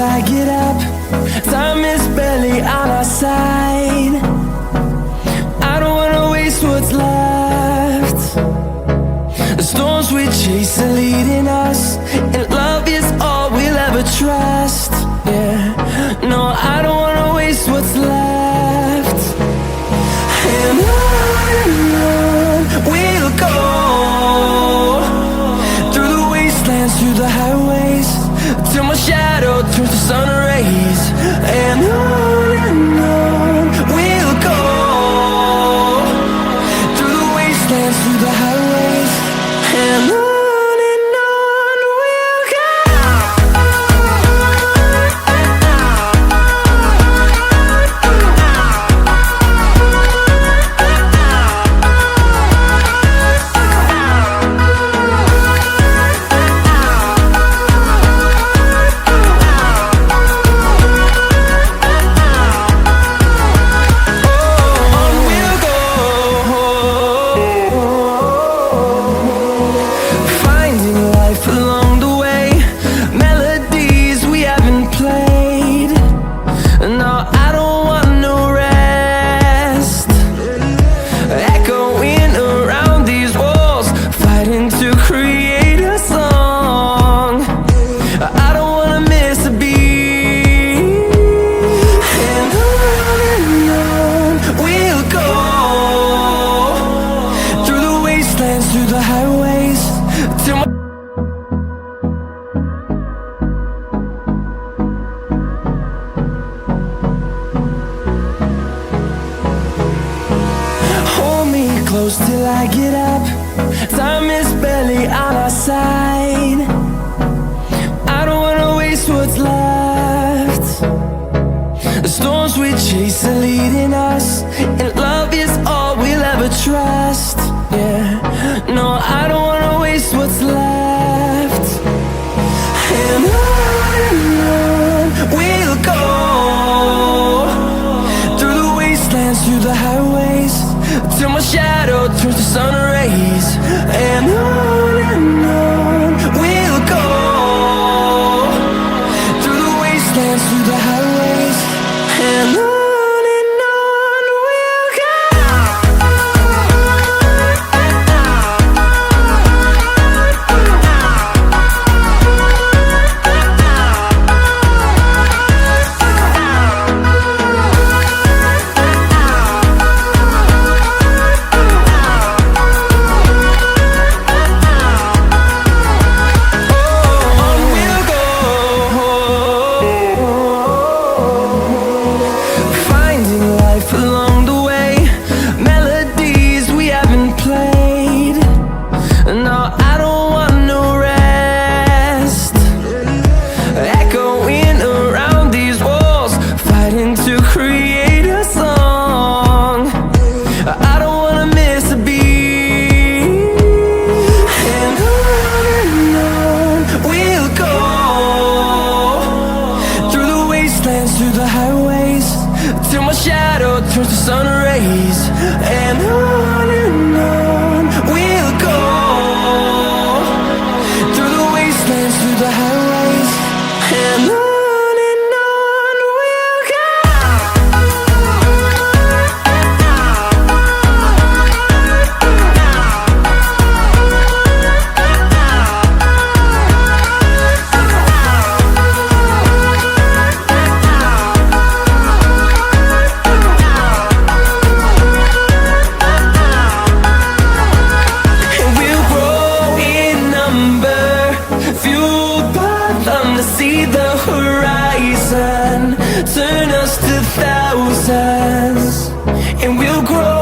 I get up. Time is barely on our side. I don't wanna waste what's left. The storms we chase are leading us, and love is all we'll ever trust. Yeah, no, I don't wanna waste what's left. And on we'll go, through the wastelands, through the highways, till my shadow turns to sun rays. And on we'll go, through the wastelands, through the highways, and on we'll go. Through the highways, till my hold me close till I get up. Time is barely on our side. I don't wanna waste what's left. The storms we chase are leading us, and love is all we'll ever trust. Yeah, no, I don't wanna waste what's left. And on we'll go, through the wastelands, through the highways, till my shadow turns to sun rays. And on we'll go, through the wastelands, through the highways, and on. Through the highways, till my shadow turns to sun rays. And on we'll go, through the wastelands, through the highways, and on. See the horizon turn us to thousands, and we'll grow